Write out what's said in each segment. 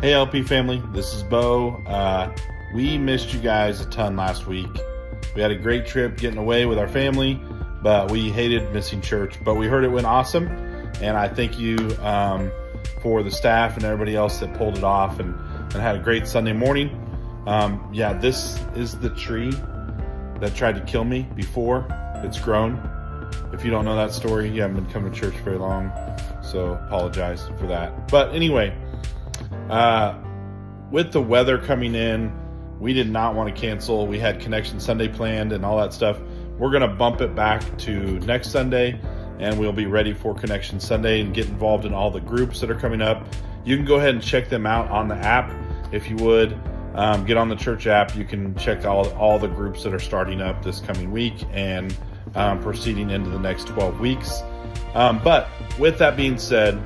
Hey LP family, this is Bo. We missed you guys a ton last week. We had a great trip getting away with our family, but we hated missing church. But we heard it went awesome, and I thank you for the staff and everybody else that pulled it off and had a great Sunday morning. This is the tree that tried to kill me before. It's grown. If you don't know that story, you haven't been coming to church very long, so apologize for that. But anyway, with the weather coming in, we did not want to cancel. We had Connection Sunday planned and all that stuff. We're going to bump it back to next Sunday, and we'll be ready for Connection Sunday and get involved in all the groups that are coming up. You can go ahead and check them out on the app. If you would, get on the church app. You can check all the groups that are starting up this coming week and proceeding into the next 12 weeks. But with that being said,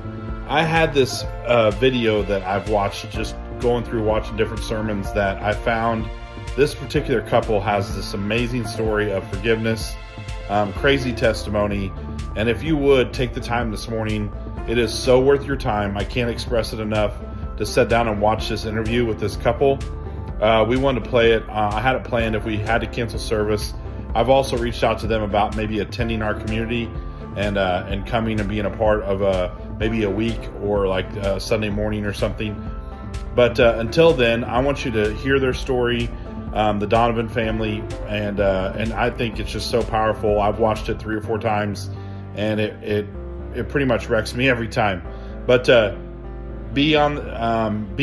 I had this video that I've watched, just going through watching different sermons, that I found this particular couple has this amazing story of forgiveness, crazy testimony. And if you would take the time this morning, it is so worth your time. I can't express it enough to sit down and watch this interview with this couple. We wanted to play it. I had it planned if we had to cancel service. I've also reached out to them about maybe attending our community and coming and being a part of maybe a week or like Sunday morning or something. But until then, I want you to hear their story, the Donovan family, and I think it's just so powerful. I've watched it 3 or 4 times, and it pretty much wrecks me every time. But be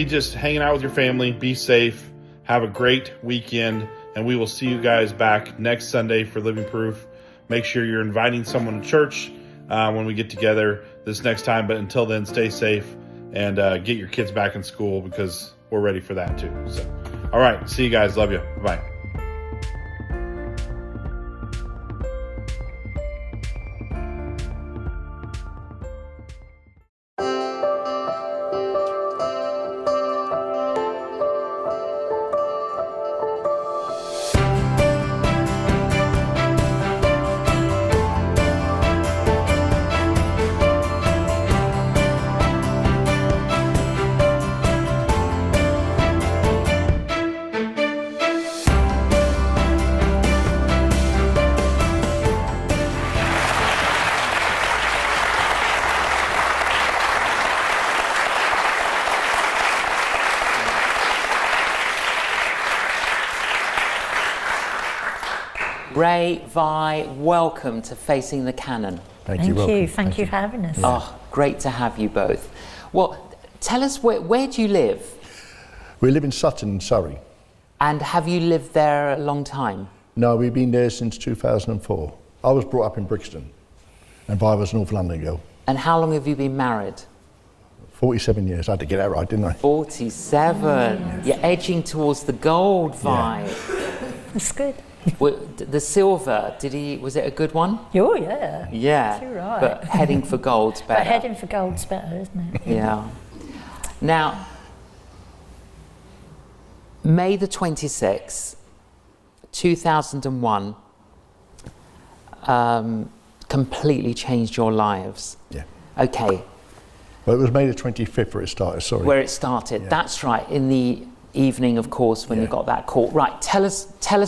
just hanging out with your family. Be safe. Have a great weekend, and we will see you guys back next Sunday for Living Proof. Make sure you're inviting someone to church when we get together this next time. But until then, stay safe and get your kids back in school, because we're ready for that too. So, all right. See you guys. Love you. Bye. Ray, Vi, welcome to Facing the Canon. Thank you. Thank you for having us. Oh, great to have you both. Well, tell us, where do you live? We live in Sutton, Surrey. And have you lived there a long time? No, we've been there since 2004. I was brought up in Brixton, and Vi was a North London girl. And how long have you been married? 47 years. I had to get that right, didn't I? 47. You're edging towards the gold, Vi. Yeah. That's good. The silver, was it a good one? Oh, yeah. Yeah. You're right. But heading for gold's better. But heading for gold's better, isn't it? Yeah. Now, May the 26th, 2001, completely changed your lives. Yeah. Okay. Well, it was May the 25th where it started, sorry. Where it started, yeah. That's right, in the evening, of course, when you got that call. Right, tell us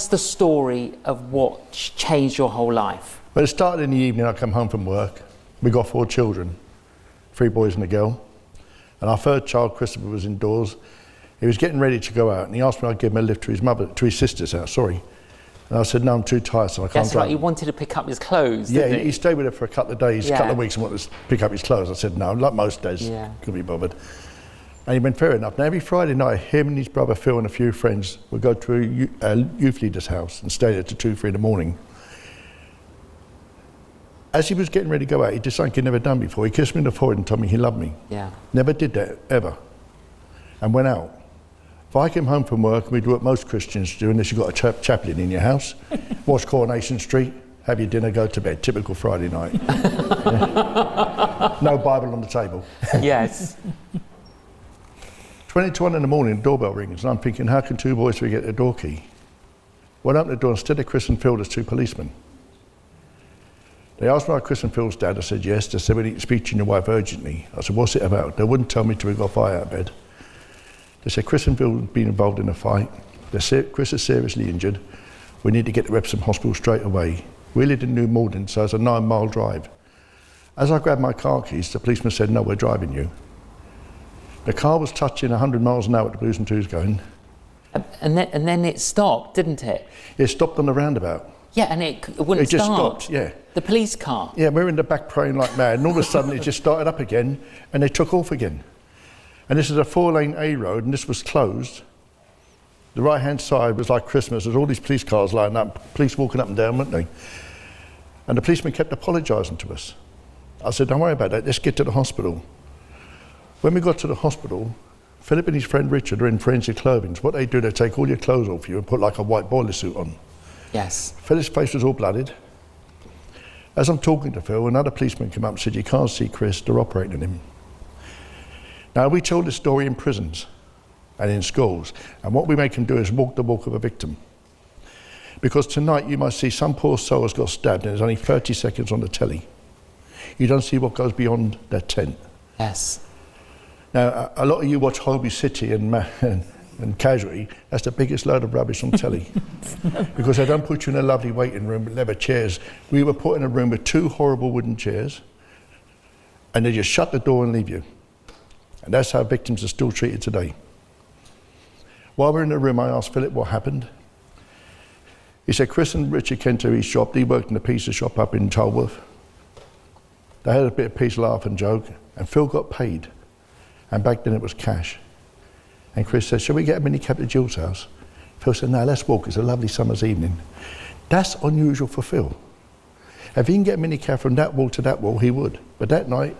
the story of what changed your whole life. Well, it started in the evening. I come home from work. We got 4 children, 3 boys and a girl. And our third child, Christopher, was indoors. He was getting ready to go out, and he asked me I'd give him a lift to his sister's house, sorry. And I said, no, I'm too tired, so I can't That's drive. right, you wanted to pick up his clothes, yeah, didn't he stayed with her for a couple of days, a couple of weeks, and wanted to pick up his clothes. I said, no, like most days, couldn't be bothered. And he went, fair enough. Now, every Friday night, him and his brother Phil and a few friends would go to a youth leader's house and stay there till 2, 3 in the morning. As he was getting ready to go out, he did something he'd never done before. He kissed me in the forehead and told me he loved me. Yeah. Never did that, ever. And went out. If I came home from work, and we do what most Christians do, unless you've got a chaplain in your house, watch Coronation Street, have your dinner, go to bed. Typical Friday night. No Bible on the table. Yes. 20 to 1 in the morning, the doorbell rings, and I'm thinking, how can 2 boys forget their door key? Went up the door, instead of Chris and Phil, there's 2 policemen. They asked me about Chris and Phil's dad. I said, yes. They said, we need to speak to your wife urgently. I said, what's it about? They wouldn't tell me till we got Vi out of bed. They said, Chris and Phil have been involved in a fight. Chris is seriously injured. We need to get to Epsom Hospital straight away. We lived in New Malden, so it's a 9-mile drive. As I grabbed my car keys, the policeman said, no, we're driving you. The car was touching 100 miles an hour at the Blues and Twos going. And then it stopped, didn't it? It stopped on the roundabout. Yeah, and it wouldn't It just start. stopped, yeah. The police car. Yeah, we're in the back praying like mad, and all of a sudden it just started up again, and they took off again. And this is a 4-lane A road, and this was closed. The right-hand side was like Christmas. There's all these police cars lining up, police walking up and down, weren't they? And the policeman kept apologising to us. I said, don't worry about that, let's get to the hospital. When we got to the hospital, Philip and his friend Richard are in forensic clothing. So what they do, they take all your clothes off you and put like a white boiler suit on. Yes. Philip's face was all blooded. As I'm talking to Phil, another policeman came up and said, you can't see Chris, they're operating on him. Now, we told this story in prisons and in schools, and what we make him do is walk the walk of a victim. Because tonight you might see some poor soul has got stabbed and there's only 30 seconds on the telly. You don't see what goes beyond that tent. Yes. Now, a lot of you watch Holby City and Casualty. That's the biggest load of rubbish on telly. Because they don't put you in a lovely waiting room with leather chairs. We were put in a room with 2 horrible wooden chairs, and they just shut the door and leave you. And that's how victims are still treated today. While we're in the room, I asked Philip what happened. He said Chris and Richard came to his shop. He worked in a pizza shop up in Tolworth. They had a bit of peace, laugh and joke, and Phil got paid. And back then it was cash. And Chris said, shall we get a mini cab to Jill's house? Phil said, no, let's walk, it's a lovely summer's evening. That's unusual for Phil. If he can get a mini cab from that wall to that wall, he would. But that night,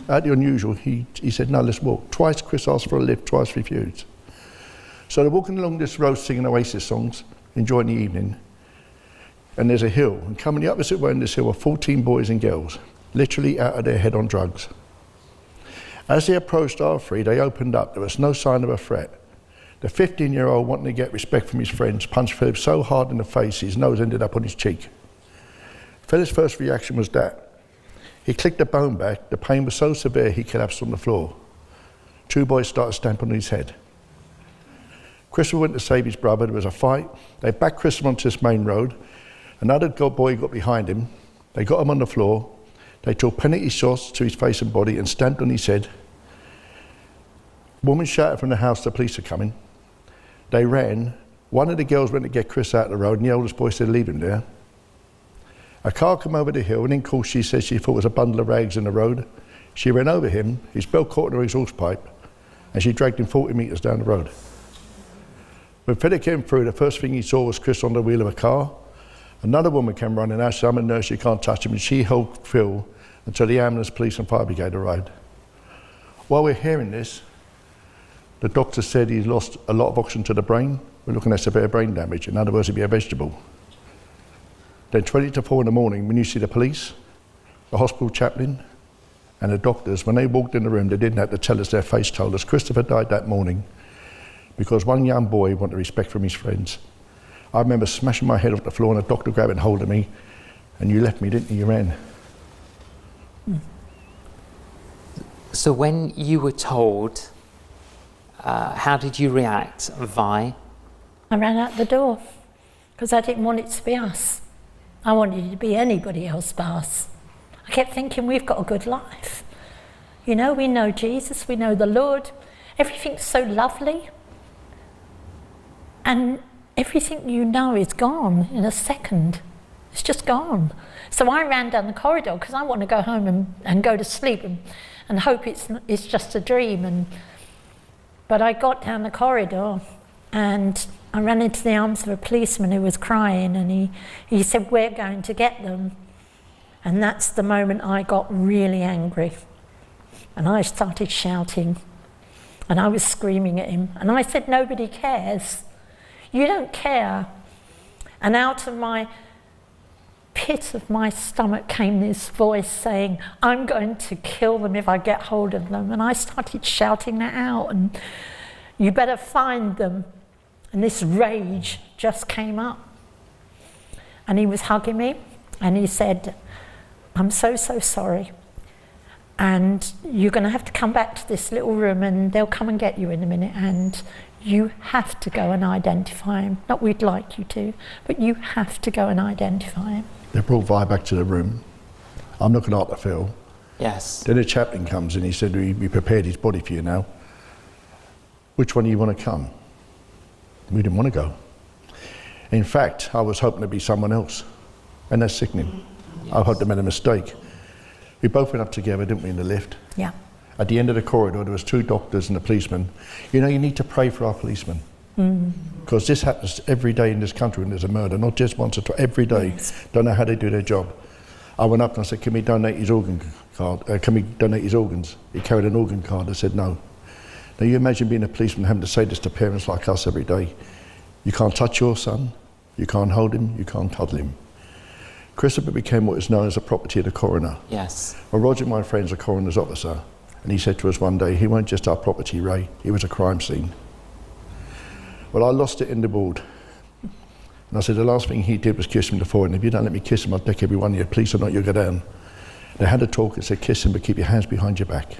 at the unusual, he said, no, let's walk. Twice Chris asked for a lift, twice refused. So they're walking along this road singing Oasis songs, enjoying the evening. And there's a hill, and coming the opposite way on this hill are 14 boys and girls, literally out of their head on drugs. As they approached R3, they opened up. There was no sign of a threat. The 15-year-old, wanting to get respect from his friends, punched Philip so hard in the face his nose ended up on his cheek. Philip's first reaction was that. He clicked the bone back. The pain was so severe he collapsed on the floor. 2 boys started stamping on his head. Christopher went to save his brother. There was a fight. They backed Christopher onto this main road. Another boy got behind him. They got him on the floor. They took penalty shots to his face and body and stamped on his head. A woman shouted from the house, the police are coming. They ran. One of the girls went to get Chris out of the road, and the oldest boy said, leave him there. A car came over the hill, and in course she said she thought it was a bundle of rags in the road. She ran over him, his belt caught in her exhaust pipe, and she dragged him 40 metres down the road. When Philip came through, the first thing he saw was Chris on the wheel of a car. Another woman came running out, said, I'm a nurse, you can't touch him, and she held Phil until the ambulance, police and fire brigade arrived. While we're hearing this, the doctor said he's lost a lot of oxygen to the brain. We're looking at severe brain damage. In other words, he'd be a vegetable. Then 20 to 4 in the morning, when you see the police, the hospital chaplain, and the doctors, when they walked in the room, they didn't have to tell us, their face told us Christopher died that morning because one young boy wanted respect from his friends. I remember smashing my head off the floor and the doctor grabbing hold of me, and you left me, didn't you? You ran. So when you were told, how did you react, Vi? I ran out the door because I didn't want it to be us. I wanted it to be anybody else but us. I kept thinking we've got a good life. You know, we know Jesus, we know the Lord. Everything's so lovely. And everything you know is gone in a second. It's just gone. So I ran down the corridor because I want to go home and go to sleep and hope it's just a dream. But I got down the corridor and I ran into the arms of a policeman who was crying, and he said, we're going to get them. And that's the moment I got really angry. And I started shouting and I was screaming at him. And I said, nobody cares. You don't care. And out of my pit of my stomach came this voice saying, I'm going to kill them if I get hold of them. And I started shouting that out, and you better find them. And this rage just came up. And he was hugging me and he said, I'm so, so sorry. and you're going to have to come back to this little room and they'll come and get you in a minute, and you have to go and identify him. Not we'd like you to, but you have to go and identify him. They brought Vi back to the room. I'm looking after Phil. Yes. Then the chaplain comes in, he said, we prepared his body for you now. Which one do you want to come? We didn't want to go. In fact, I was hoping to be someone else. And that's sickening. Yes. I hope they made a mistake. We both went up together, didn't we, in the lift? Yeah. At the end of the corridor, there was 2 doctors and a policeman. You know, you need to pray for our policemen. Because this happens every day in this country when there's a murder, not just once or twice, every day. Yes. Don't know how they do their job. I went up and I said, can we donate his organ card? Can we donate his organs? He carried an organ card. I said, no. Now you imagine being a policeman having to say this to parents like us every day. You can't touch your son, you can't hold him, you can't cuddle him. Christopher became what is known as a property of the coroner. Yes. Well, Roger, my friend's a coroner's officer, and he said to us one day, he weren't just our property, Ray, he was a crime scene. Well, I lost it in the ward. And I said, the last thing he did was kiss him before, and if you don't let me kiss him, I'll deck every one of you, police or not, you'll go down. They had a talk and said, kiss him, but keep your hands behind your back.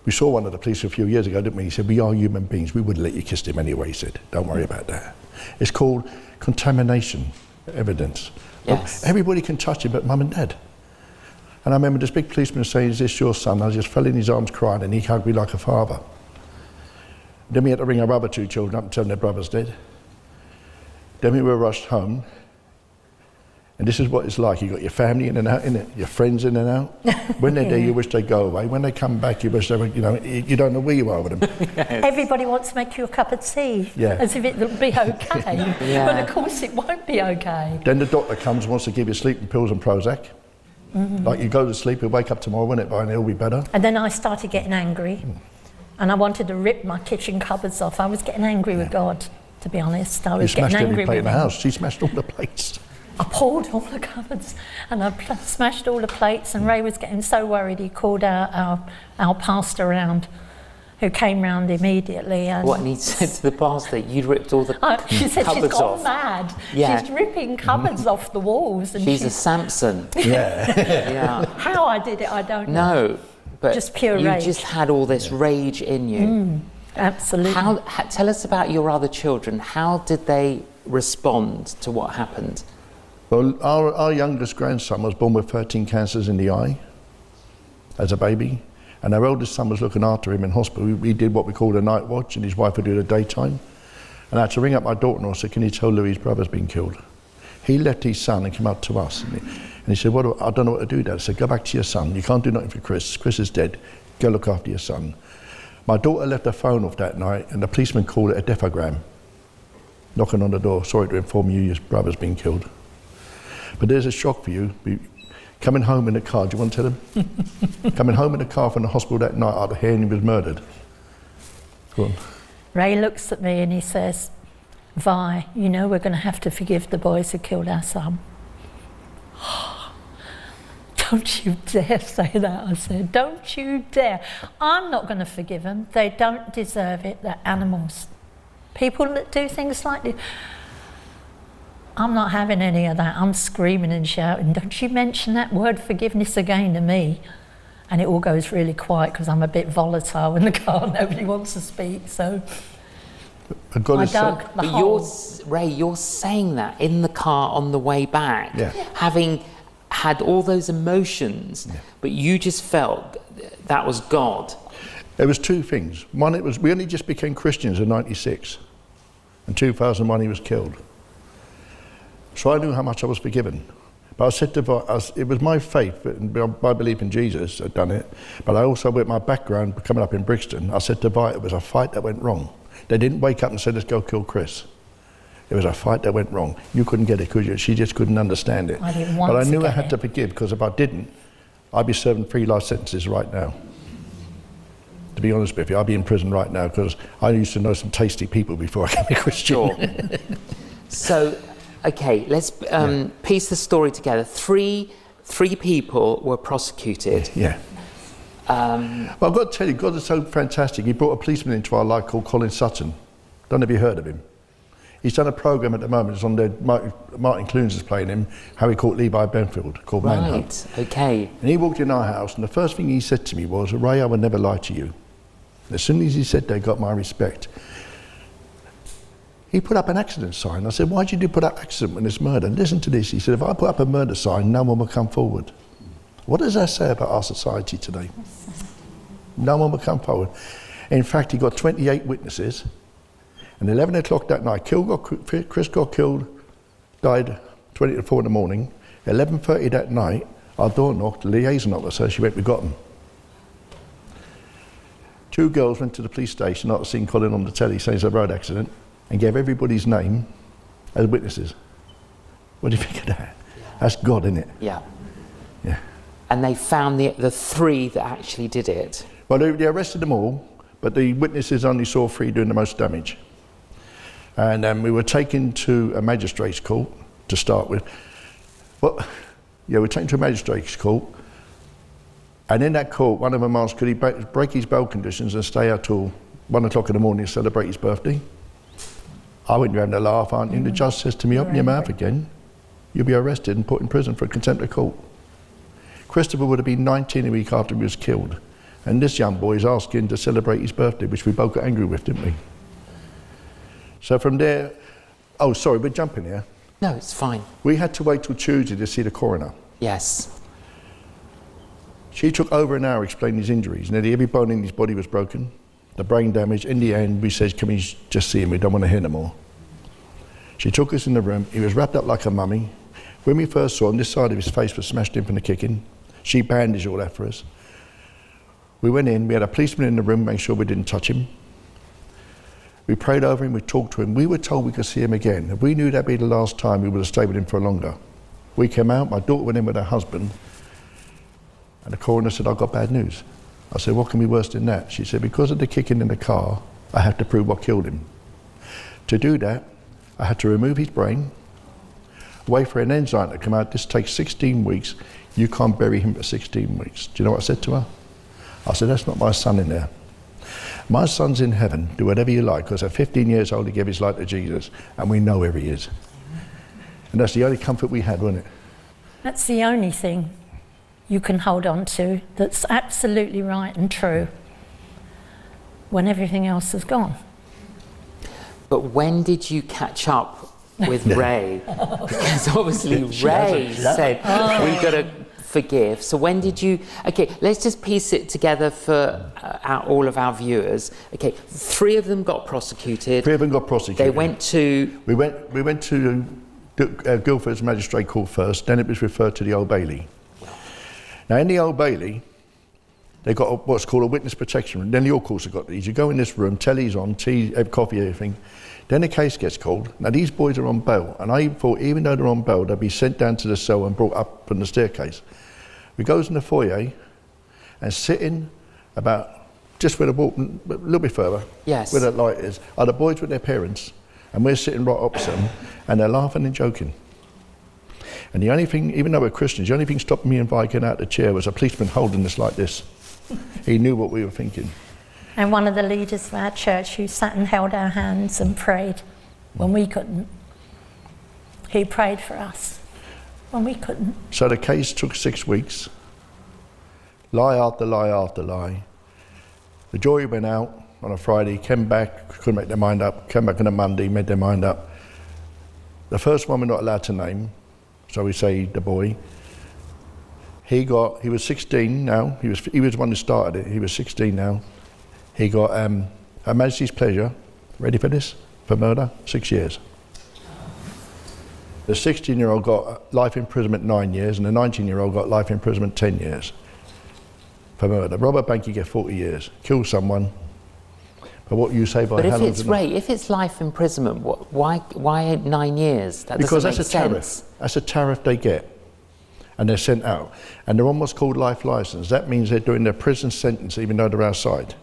We saw one of the police a few years ago, didn't we? He said, we are human beings, we wouldn't let you kiss him anyway, he said. Don't worry about that. It's called contamination evidence. Yes. Everybody can touch him but mum and dad. And I remember this big policeman saying, is this your son? I just fell in his arms crying, and he hugged me like a father. Then we had to ring our other 2 children up and tell them their brother's dead. Then we were rushed home. And this is what it's like. You've got your family in and out, innit? Your friends in and out. When they're there, you wish they'd go away. When they come back, you wish they were, you know, you don't know where you are with them. Yes. Everybody wants to make you a cup of tea, Yeah. as if it'll be okay. Yeah. But of course it won't be okay. Then the doctor comes and wants to give you sleeping pills and Prozac. Like you go to sleep, you wake up tomorrow, won't it? By and it'll be better. And then I started getting angry, and I wanted to rip my kitchen cupboards off. I was getting angry with God, to be honest. I You was getting smashed angry every plate with in the him. house. She smashed all the plates. I pulled all the cupboards and I smashed all the plates, and Ray was getting so worried he called our pastor round, who came round immediately. And What, and he said to the pastor, you'd ripped all the she said she's cupboards gone off. mad. Yeah. She's ripping cupboards off the walls. And She's a Samson. Yeah. Yeah. how I did it, I don't know. No, but Just pure you rage. just had all this rage in you. Absolutely. Tell us about your other children. How did they respond to what happened? Well, our youngest grandson was born with 13 cancers in the eye as a baby. And our eldest son was looking after him in hospital. We did what we called a night watch, and his wife would do the daytime. And I had to ring up my daughter-in-law and say, can you tell Louis his brother's been killed? He left his son and came up to us. And he said, I don't know what to do, Dad. I said, go back to your son. You can't do nothing for Chris. Chris is dead. Go look after your son. My daughter left her phone off that night, and the policeman called it a deafogram. Knocking on the door, sorry to inform you, your brother's been killed. But there's a shock for you. Coming home in the car, do you want to tell him? Coming home in the car from the hospital that night after hearing he was murdered. Go on. Ray looks at me and he says, Vi, you know we're going to have to forgive the boys who killed our son. Don't you dare say that, I said. Don't you dare. I'm not going to forgive them. They don't deserve it. They're animals. People that do things like this. I'm not having any of that. I'm screaming and shouting, don't you mention that word forgiveness again to me. And it all goes really quiet because I'm a bit volatile in the car. Nobody wants to speak, so I dug the But hole. Ray, you're saying that in the car on the way back, Yeah. having had all those emotions, but you just felt that was God. There was 2 things. One, it was we only just became Christians in '96. In 2001 he was killed. So I knew how much I was forgiven. But I said to Vi, it was my faith, my belief in Jesus had done it. But I also, with my background coming up in Brixton, I said to Vi, it was a fight that went wrong. They didn't wake up and say, let's go kill Chris. It was a fight that went wrong. You couldn't get it, could you? She just couldn't understand it. I didn't want but I to knew I get had it. to forgive, because if I didn't, I'd be serving 3 life sentences right now. To be honest with you, I'd be in prison right now, because I used to know some tasty people before I became a Christian. Sure. So, okay, let's piece the story together. Three people were prosecuted. Yeah. Well, I've got to tell you, God is so fantastic. He brought a policeman into our life called Colin Sutton. Don't know if you heard of him. He's done a programme at the moment, it's on there, Martin Clunes is playing him, how he caught Levi Benfield, called Manhunt. Right, okay. And he walked in our house, and the first thing he said to me was, Ray, I would never lie to you. As soon as he said that, got my respect. He put up an accident sign. I said, why did you put up accident when it's murder? Listen to this. He said, if I put up a murder sign, no one will come forward. What does that say about our society today? No one will come forward. In fact, he got 28 witnesses, and 11 o'clock that night, Chris got killed, died 20 to 4 in the morning. 11:30 that night, our door knocked, the liaison officer, she went, we got him. 2 girls went to the police station after seeing Colin on the telly saying it's a road accident, and gave everybody's name as witnesses. What do you think of that? Yeah. That's God, isn't it? Yeah. Yeah. And they found the 3 that actually did it. Well, they arrested them all, but the witnesses only saw 3 doing the most damage. And we were taken to a magistrate's court to start with. Well, yeah, we were taken to a magistrate's court, and in that court, one of them asked, could he break his bail conditions and stay out till 1 o'clock in the morning to celebrate his birthday? I went, you're having a laugh, aren't you? And the judge says to me, open your mouth again, you'll be arrested and put in prison for contempt of court. Christopher would have been 19 a week after he was killed. And this young boy is asking to celebrate his birthday, which we both got angry with, didn't we? So from there, oh, sorry, we're jumping here. No, it's fine. We had to wait till Tuesday to see the coroner. Yes. She took over an hour explaining his injuries. Nearly every bone in his body was broken. The brain damage. In the end, we said, can we just see him? We don't want to hear no more. She took us in the room. He was wrapped up like a mummy. When we first saw him, this side of his face was smashed in from the kicking. She bandaged all that for us. We went in, we had a policeman in the room, making sure we didn't touch him. We prayed over him, we talked to him. We were told we could see him again. If we knew that'd be the last time, we would have stayed with him for longer. We came out, my daughter went in with her husband, and the coroner said, I've got bad news. I said, what can be worse than that? She said, because of the kicking in the car, I have to prove what killed him. To do that, I had to remove his brain, wait for an enzyme to come out. This takes 16 weeks. You can't bury him for 16 weeks. Do you know what I said to her? I said, that's not my son in there. My son's in heaven, do whatever you like, because at 15 years old he gave his life to Jesus, and we know where he is. And that's the only comfort we had, wasn't it? That's the only thing you can hold on to that's absolutely right and true when everything else is gone. But when did you catch up with Ray? Because obviously Ray said, we've got to forgive. So when did you... Okay, let's just piece it together for all of our viewers. Okay, 3 of them got prosecuted. 3 of them got prosecuted. They went to... We went to Guildford's Magistrate Court first, then it was referred to the Old Bailey. Now in the Old Bailey, they got what's called a witness protection room. Then the all courts have got these. You go in this room, telly's on, tea, coffee, everything. Then the case gets called. Now these boys are on bail, and I thought even though they're on bail, they'll be sent down to the cell and brought up on the staircase. We goes in the foyer and sitting about just where the walk, a little bit further, yes, where that light is, are the boys with their parents, and we're sitting right opposite them, and they're laughing and joking. And the only thing, even though we're Christians, the only thing stopping me and Vi getting out of the chair was a policeman holding us like this. He knew what we were thinking. And one of the leaders of our church who sat and held our hands and prayed when we couldn't. He prayed for us when we couldn't. So the case took 6 weeks. Lie after lie after lie. The jury went out on a Friday, came back, couldn't make their mind up, came back on a Monday, made their mind up. The first one we're not allowed to name, so we say the boy. He was 16 now, he was the one who started it, he was 16 now. He got Her Majesty's pleasure, ready for this, for murder, 6 years. The 16-year-old got life imprisonment 9 years, and the 19-year-old got life imprisonment 10 years for murder. Robert Banky get 40 years, kill someone. But what you say by but how long? But if it's Ray, if it's life imprisonment, why 9 years? That because doesn't that's make a tariff. sense. That's a tariff they get, and they're sent out. And they're on what's called life license. That means they're doing their prison sentence even though they're outside.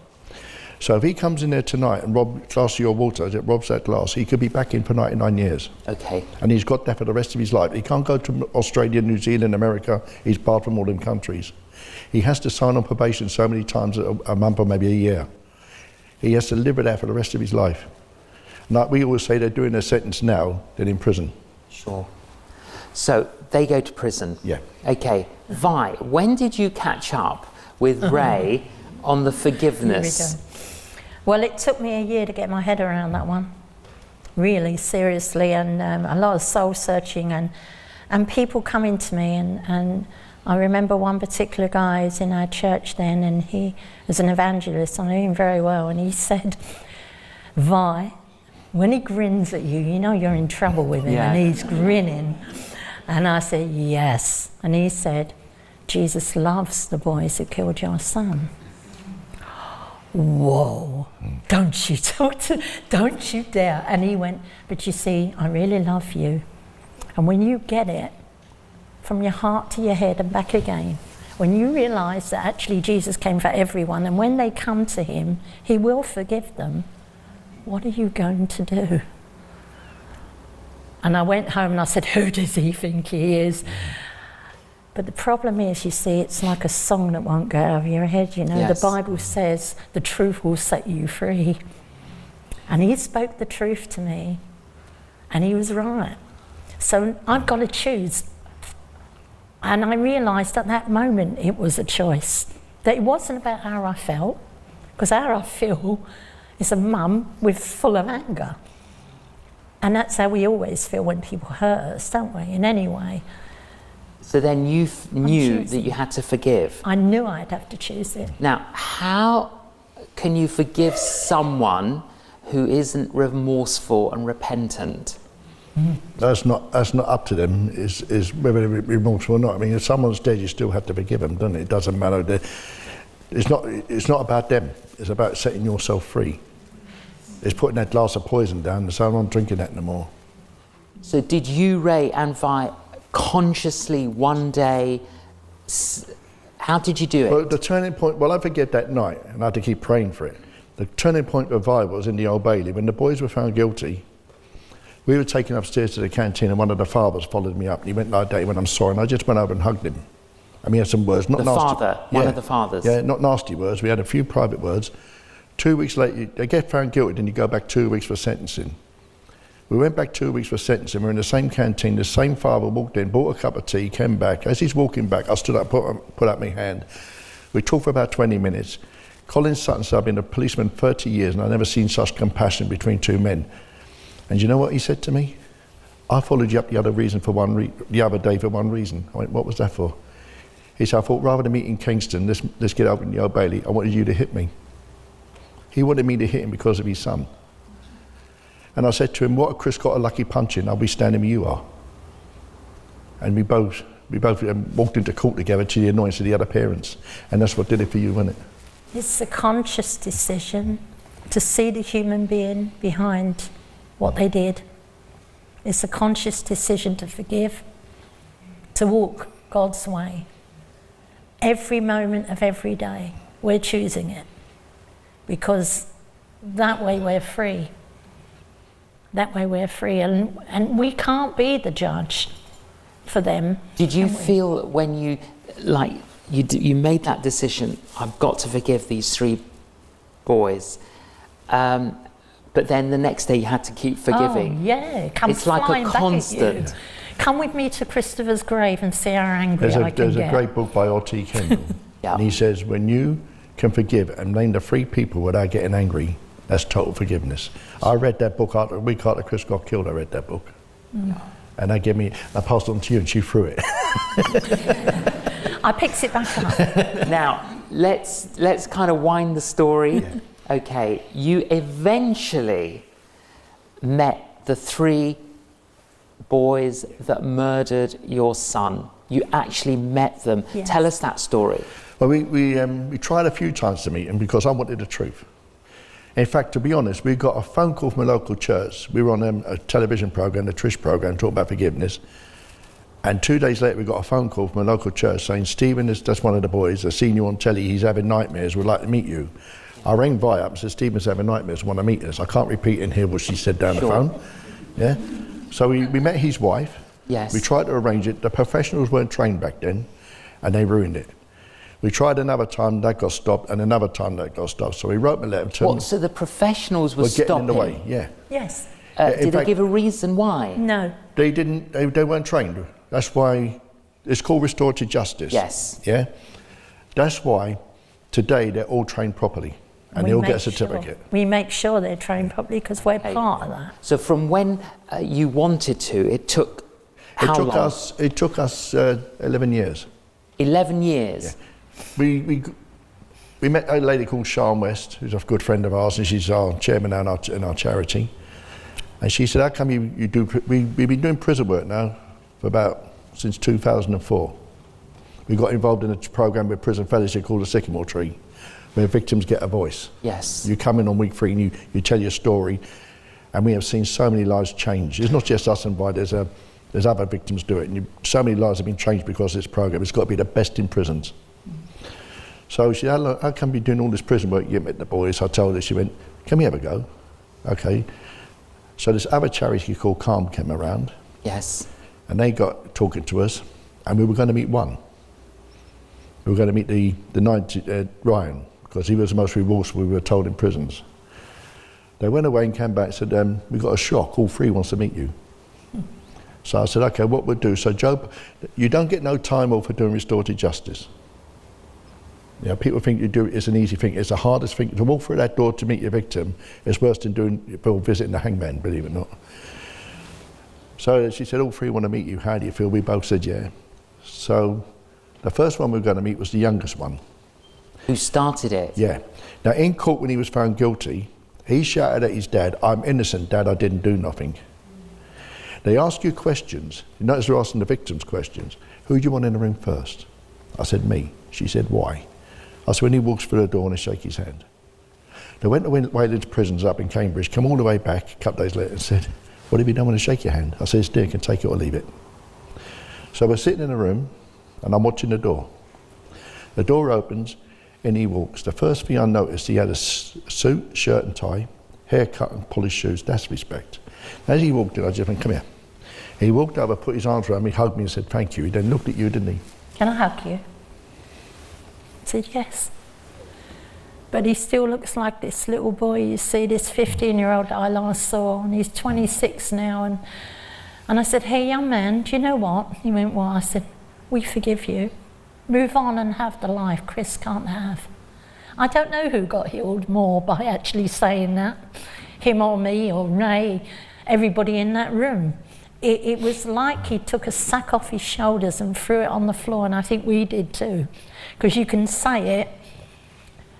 So if he comes in there tonight and robs a glass of your water, robs that glass, he could be back in for 99 years. Okay. And he's got that for the rest of his life. He can't go to Australia, New Zealand, America. He's barred from all them countries. He has to sign on probation so many times a month or maybe a year. He has to live with that for the rest of his life. Like we always say, they're doing their sentence now, they're in prison. Sure. So they go to prison. Yeah. Okay. Vi, when did you catch up with Ray on the forgiveness? Well, it took me a year to get my head around that one. Really, seriously, and a lot of soul searching and people coming to me and I remember one particular guy who's in our church then, and he was an evangelist. I knew him very well, and he said, Vi, when he grins at you, you know you're in trouble with him, and he's grinning. And I said, yes. And he said, Jesus loves the boys who killed your son. Whoa, don't you dare. And he went, but you see, I really love you. And when you get it, from your heart to your head and back again, when you realise that actually Jesus came for everyone, and when they come to him, he will forgive them, what are you going to do? And I went home and I said, who does he think he is? But the problem is, you see, it's like a song that won't go out of your head, you know. Yes. The Bible says the truth will set you free. And he spoke the truth to me, and he was right. So I've got to choose. And I realised at that moment it was a choice. That it wasn't about how I felt, because how I feel is a mum with full of anger. And that's how we always feel when people hurt us, don't we, in any way. So then you knew that you had to forgive. I knew I'd have to choose it. Now, how can you forgive someone who isn't remorseful and repentant? That's not up to them, is whether they're remorseful or not. I mean, if someone's dead, you still have to forgive them, doesn't it? It doesn't matter. It's not about them. It's about setting yourself free. It's putting that glass of poison down and saying, I'm not drinking that no more. So did you, Ray and Vi, consciously one day, how did you do it? Well, the turning point, well, I forget that night, and I had to keep praying for it. The turning point of Vi was in the Old Bailey. When the boys were found guilty, we were taken upstairs to the canteen, and one of the fathers followed me up, and he went like that, he went, I'm sorry, and I just went over and hugged him. And we had some words, not the nasty. Father, one of the fathers. Yeah, not nasty words, we had a few private words. 2 weeks later, they get found guilty, then you go back 2 weeks for sentencing. We went back 2 weeks for sentencing, we were in the same canteen, the same father walked in, bought a cup of tea, came back. As he's walking back, I stood up, put up my hand. We talked for about 20 minutes. Colin Sutton said, I've been a policeman 30 years and I've never seen such compassion between two men. And you know what he said to me? I followed you up the other day for one reason. I went, what was that for? He said, I thought rather than meet in Kingston, let's get over in the Old Bailey, I wanted you to hit me. He wanted me to hit him because of his son. And I said to him, what if Chris got a lucky punch in? I'll be standing where you are. And we both walked into court together to the annoyance of the other parents. And that's what did it for you, wasn't it? It's a conscious decision to see the human being behind what they did. It's a conscious decision to forgive, to walk God's way. Every moment of every day, we're choosing it. Because that way we're free. That way we're free, and we can't be the judge for them. Did you feel when you made that decision, I've got to forgive these three boys, but then the next day you had to keep forgiving? Oh yeah, come it's like flying a back at constant. you. Come with me to Christopher's grave and see how angry I can There's get. a great book by R.T. Kendall, Yeah. and he says, when you can forgive and name the three people without getting angry, that's total forgiveness. I read that book a week after Chris got killed. I read that book, and I passed it on to you, and she threw it. I picked it back up. Now let's kind of wind the story. Yeah. Okay, you eventually met the three boys that murdered your son. You actually met them. Yes. Tell us that story. Well, we tried a few times to meet him because I wanted the truth. In fact, to be honest, we got a phone call from a local church. We were on a television program, the Trish program, talking about forgiveness. And 2 days later, we got a phone call from a local church saying, Stephen, that's one of the boys, I've seen you on telly, he's having nightmares, we'd like to meet you. I rang Vi up and said, Stephen's having nightmares, want to meet us. I can't repeat in here what she said down the phone. Yeah. So we met his wife. Yes. We tried to arrange it. The professionals weren't trained back then, and they ruined it. We tried another time, that got stopped, and another time that got stopped. So we wrote them a letter to them. What, so the professionals were Getting stopping? in the way, yeah. Yes. Did they give a reason why? No. They didn't, they weren't trained. That's why, it's called restorative justice. Yes. Yeah? That's why today they're all trained properly and they all get a certificate. We make sure they're trained properly because we're part of that. So from when you wanted to, it took how long? It took us 11 years. 11 years? Yeah. We met a lady called Sharon West, who's a good friend of ours, and she's our chairman in our charity. And she said, how come you do, we've been doing prison work now since 2004. We got involved in a program with Prison Fellowship called the Sycamore Tree, where victims get a voice. Yes. You come in on week 3 and you tell your story, and we have seen so many lives change. It's not just us and Vi, there's other victims do it, and so many lives have been changed because of this program. It's got to be the best in prisons. So she said, how come you're doing all this prison work? You met the boys. I told her, she went, can we have a go? Okay. So this other charity called Calm came around. Yes. And they got talking to us, and we were going to meet one. We were going to meet the Ryan, because he was the most remorseful, we were told, in prisons. They went away and came back and said, we got a shock, all 3 wants to meet you. So I said, okay, what we'll do, so Joe, you don't get no time off for doing restorative justice. You know, people think it's an easy thing. It's the hardest thing. To walk through that door to meet your victim is worse than visiting the hangman, believe it or not. So she said, all 3 want to meet you. How do you feel? We both said, yeah. So the first one we were going to meet was the youngest one. Who started it? Yeah. Now, in court, when he was found guilty, he shouted at his dad, I'm innocent, Dad, I didn't do nothing. They ask you questions. You notice they're asking the victims questions. Who do you want in the room first? I said, me. She said, why? I said, when he walks through the door and I shake his hand. They went away to prisons up in Cambridge, come all the way back a couple of days later and said, what have you done when I shake your hand? I said, it's dear, you can take it or leave it. So we're sitting in a room and I'm watching the door. The door opens and he walks. The first thing I noticed, he had a suit, shirt and tie, haircut and polished shoes. That's respect. As he walked in, I just went, come here. He walked over, put his arms around me, hugged me and said, thank you. He then looked at you, didn't he? Can I hug you? I said, yes. But he still looks like this little boy. You see, this 15-year-old I last saw, and he's 26 now. And I said, hey, young man, do you know what? He went, well, I said, we forgive you. Move on and have the life Chris can't have. I don't know who got healed more by actually saying that, him or me or Ray, everybody in that room. It was like he took a sack off his shoulders and threw it on the floor, and I think we did too. Because you can say it,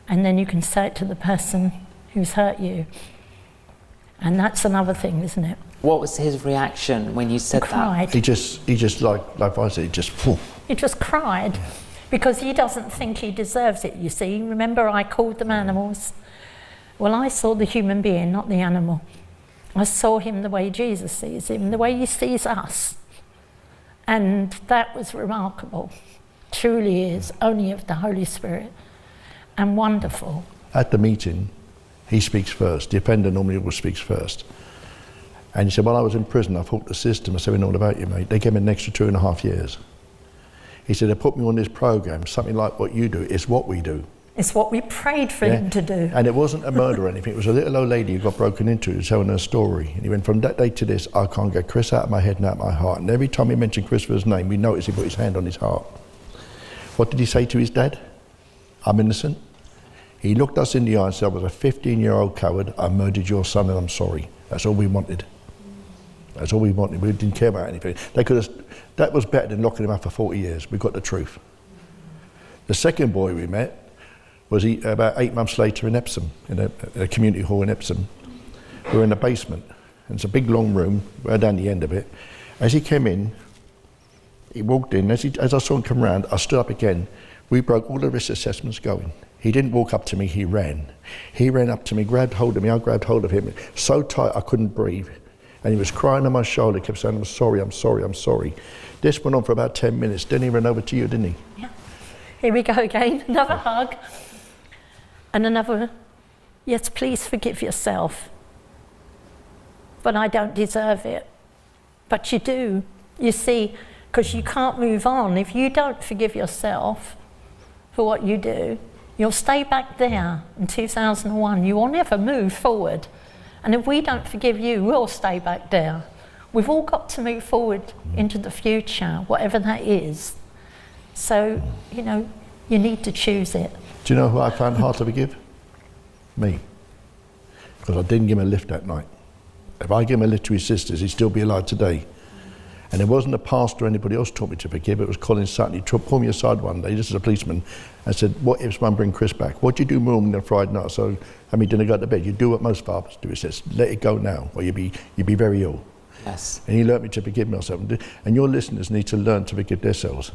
and then you can say it to the person who's hurt you. And that's another thing, isn't it? What was his reaction when you said that? He just like I said, he just, phew. He just cried, because he doesn't think he deserves it, you see. Remember I called them animals? Well, I saw the human being, not the animal. I saw him the way Jesus sees him, the way he sees us. And that was remarkable. Truly is, only of the Holy Spirit. And wonderful. At the meeting, he speaks first. The offender normally always speaks first. And he said, well, I was in prison, I fought the system. I said, we know all about you, mate. They gave me an extra 2.5 years. He said, they put me on this program, something like what you do. It's what we do. It's what we prayed for him to do. And it wasn't a murder or anything. It was a little old lady who got broken into, who was telling her story. And he went, from that day to this, I can't get Chris out of my head and out of my heart. And every time he mentioned Christopher's name, we noticed he put his hand on his heart. What did he say to his dad? I'm innocent. He looked us in the eye and said, I was a 15-year-old coward. I murdered your son and I'm sorry. That's all we wanted. That's all we wanted. We didn't care about anything. That was better than locking him up for 40 years. We got the truth. The second boy we met was about 8 months later in Epsom, in a community hall in Epsom. We were in the basement, and it's a big long room, right down the end of it. As he came in, he walked in, as I saw him come round, I stood up again. We broke all the risk assessments going. He didn't walk up to me, he ran. He ran up to me, grabbed hold of me, I grabbed hold of him, so tight I couldn't breathe. And he was crying on my shoulder, kept saying, I'm sorry, I'm sorry, I'm sorry. This went on for about 10 minutes, then he ran over to you, didn't he? Yeah. Here we go again, another hug. And another, yes, please forgive yourself. But I don't deserve it. But you do, you see, because you can't move on. If you don't forgive yourself for what you do. You'll stay back there in 2001. You will never move forward. And if we don't forgive you, we'll stay back there. We've all got to move forward into the future, whatever that is. So, you know, you need to choose it. Do you know who I found hard to forgive? Me. Because I didn't give him a lift that night. If I gave him a lift to his sisters, he'd still be alive today. And it wasn't a pastor or anybody else taught me to forgive, it was Colin Sutton. He pulled me aside one day, just as a policeman, and said, what if someone bring Chris back? What do you do morning on Friday night? So, I mean, didn't go to bed. You do what most fathers do. He says, let it go now, or you'd be very ill. Yes. And he learnt me to forgive myself. And your listeners need to learn to forgive themselves.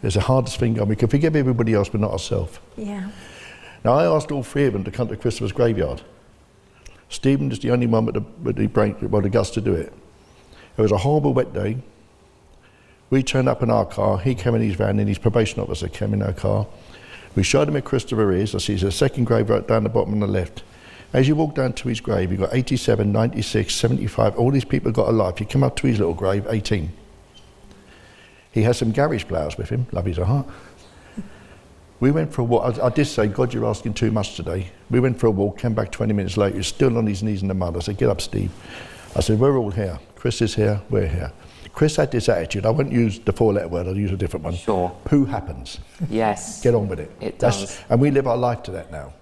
It's the hardest thing. We can forgive everybody else, but not ourselves. Yeah. Now, I asked all three of them to come to Christopher's graveyard. Stephen is the only one with the guts to do it. It was a horrible wet day. We turned up in our car. He came in his van, and his probation officer came in our car. We showed him where Christopher is. I see there's a second grave right down the bottom on the left. As you walk down to his grave, you've got 87, 96, 75. All these people got a life. You come up to his little grave, 18. He has some garage flowers with him. Love his heart. We went for a walk. I did say, God, you're asking too much today. We went for a walk, came back 20 minutes later. He was still on his knees in the mud. I said, get up, Steve. I said, we're all here. Chris is here, we're here. Chris had this attitude. I won't use the four-letter word, I'll use a different one. Sure. Poo happens. Yes. Get on with it. It does. And we live our life to that now.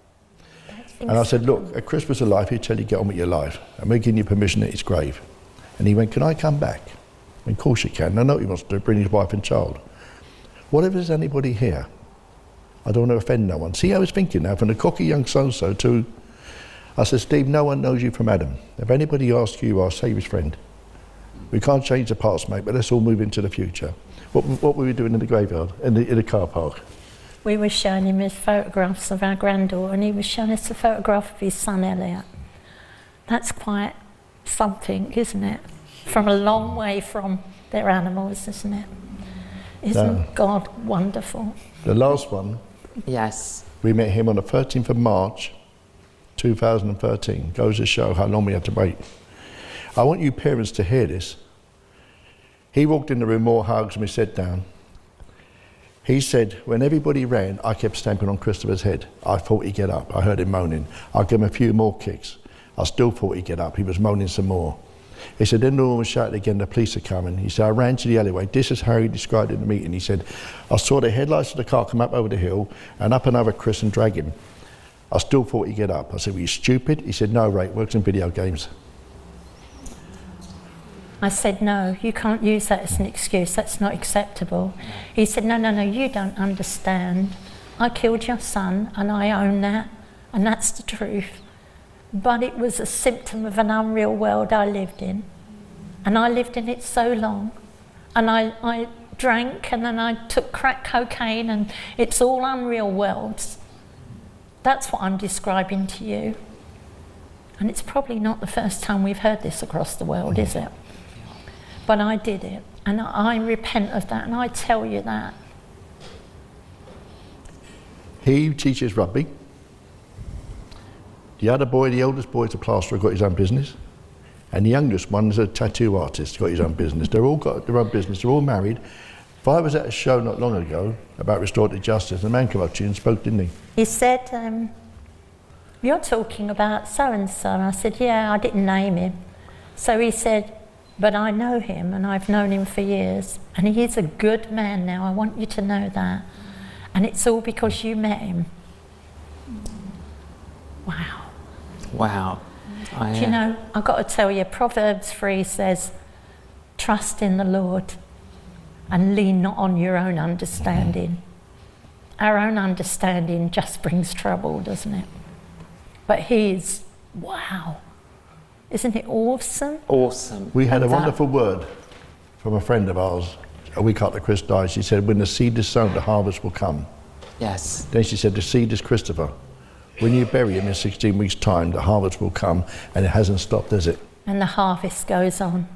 And I said, look, if Chris was alive, he'd tell you, get on with your life. And we're giving you permission at his grave. And he went, can I come back? Of course you can. I know he wants to bring his wife and child. What if there's anybody here? I don't want to offend no one. See, I was thinking now, from the cocky young so-and-so to... I said, Steve, no one knows you from Adam. If anybody asks you, I'll say his friend. We can't change the past, mate, but let's all move into the future. What were we doing in the graveyard, in the car park? We were showing him his photographs of our granddaughter, and he was showing us a photograph of his son, Elliot. That's quite something, isn't it? From a long way from their animals, isn't it? Isn't God wonderful? The last one, Yes. we met him on the 13th of March, 2013. Goes to show how long we had to wait. I want you parents to hear this. He walked in the room, more hugs, and we sat down. He said, when everybody ran, I kept stamping on Christopher's head. I thought he'd get up. I heard him moaning. I gave him a few more kicks. I still thought he'd get up. He was moaning some more. He said, then the woman shouted again, the police are coming. He said, I ran to the alleyway. This is how he described it in the meeting. He said, I saw the headlights of the car come up over the hill and up and over Chris and drag him. I still thought he'd get up. I said, were you stupid? He said, no, Ray, it works in video games. I said, no, you can't use that as an excuse. That's not acceptable. He said, no, you don't understand. I killed your son, and I own that, and that's the truth. But it was a symptom of an unreal world I lived in. And I lived in it so long. And I drank, and then I took crack cocaine, and it's all unreal worlds. That's what I'm describing to you. And it's probably not the first time we've heard this across the world, is it? But I did it, and I repent of that, and I tell you that. He teaches rugby. The other boy, the eldest boy, is a plasterer, got his own business. And the youngest one is a tattoo artist, got his own business. They've all got their own business, they're all married. If I was at a show not long ago about restorative justice, a man came up to you and spoke, didn't he? He said, you're talking about so-and-so. And I said, yeah, I didn't name him. So he said, but I know him, and I've known him for years. And he is a good man now, I want you to know that. And it's all because you met him. Wow. Wow. Do you know, I've got to tell you, Proverbs 3 says, trust in the Lord and lean not on your own understanding. Our own understanding just brings trouble, doesn't it? But his, wow. Isn't it awesome? Awesome. We had a wonderful word from a friend of ours a week after Chris died. She said, when the seed is sown, the harvest will come. Yes. Then she said, the seed is Christopher. When you bury him in 16 weeks' time, the harvest will come, and it hasn't stopped, has it? And the harvest goes on.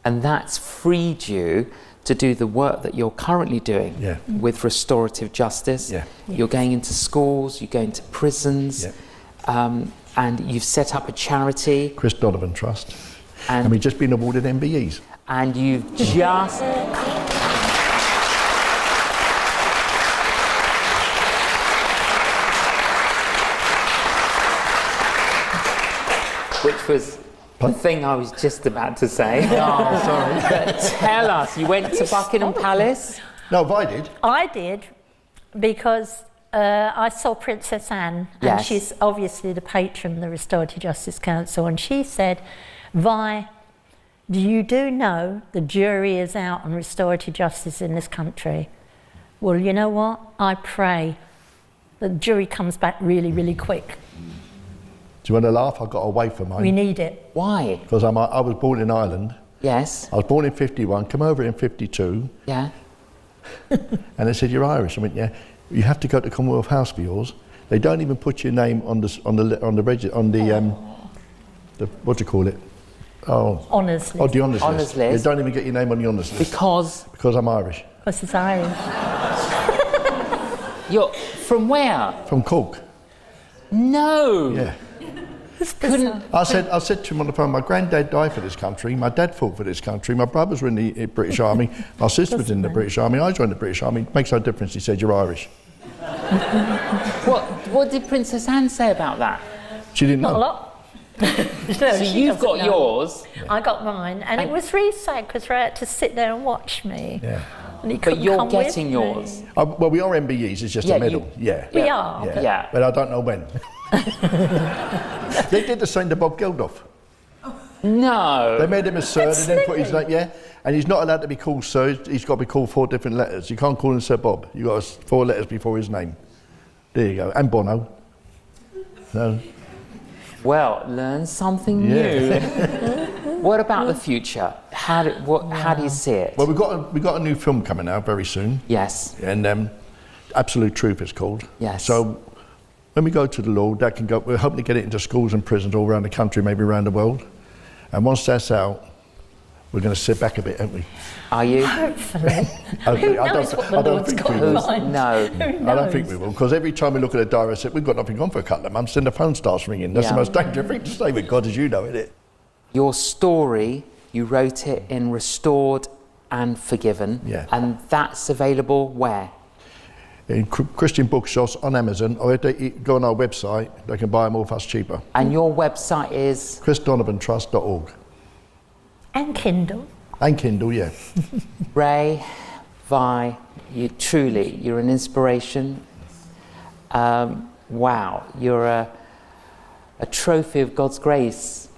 And that's freed you to do the work that you're currently doing with restorative justice. Yeah. You're going into schools, you're going to prisons, and you've set up a charity. Chris Donovan Trust. And we've just been awarded MBEs. And you've just... which was the thing I was just about to say. Oh, sorry. But tell us, you went to Buckingham Palace? No, but I did. I did, because I saw Princess Anne, and Yes. she's obviously the patron of the Restorative Justice Council, and she said, Vi, you do know the jury is out on restorative justice in this country. Well, you know what? I pray the jury comes back really, really quick. Do you want to laugh? I got away from mine. We need it. Why? Because I was born in Ireland. Yes. I was born in 51, come over in 52, Yeah. and they said, you're Irish. I went, yeah. You have to go to Commonwealth House for yours. They don't even put your name on the what do you call it? Oh, Honours list. the honours Honours list. list. They don't even get your name on the honours list. Because Because I'm Irish. Because it's Irish. you're from where? From Cork. No. Yeah. Couldn't. I said to him on the phone, my granddad died for this country, my dad fought for this country, my brothers were in the British Army, my sister was in the British Army, I joined the British Army. Makes no difference, he said, you're Irish. What did Princess Anne say about that? She didn't know. Not a lot. No, So she you've doesn't got know. yours, I got mine, and it was really sad because Ray had to sit there and watch me. Yeah. And he but couldn't you're come getting with yours. me. Well, we are MBEs, it's just Yeah, a medal. Yeah. We are. Yeah. But I don't know when. They did the same to Bob Geldof. No. They made him a sir, That's they didn't put his silly. name, yeah. And he's not allowed to be called sir, he's got to be called 4 different letters. You can't call him Sir Bob, you've got 4 letters before his name. There you go, and Bono. So, Well, learn something new. What about the future? How do you see it? well, we've got a new film coming out very soon, Yes. and Absolute Truth it's called. Yes. So when we go to the Lord, that can go. We're hoping to get it into schools and prisons all around the country, maybe around the world. And once that's out, we're going to sit back a bit, aren't we? Are you? Hopefully. Hopefully. Who knows what the I don't Lord's think got we in will. mind? No. Who I don't think knows? we will, because every time we look at a diary, I said, we've got nothing on for a couple of months, then the phone starts ringing. That's Yeah. the most dangerous thing to say with God, as you know, isn't it? Your story, you wrote it in Restored and Forgiven. Yeah. And that's available where? In Christian bookshops, on Amazon, or if they go on our website, they can buy them off us cheaper. And your website is? chrisdonovantrust.org. And Kindle. And Kindle, yeah. Ray, Vi, you're an inspiration. Wow, you're a trophy of God's grace,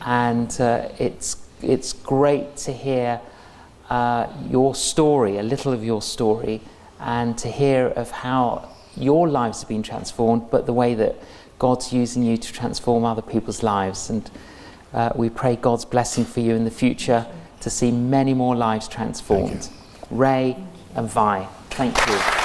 and it's great to hear your story, a little of your story, and to hear of how your lives have been transformed, but the way that God's using you to transform other people's lives. And we pray God's blessing for you in the future to see many more lives transformed. Ray and Vi, thank you.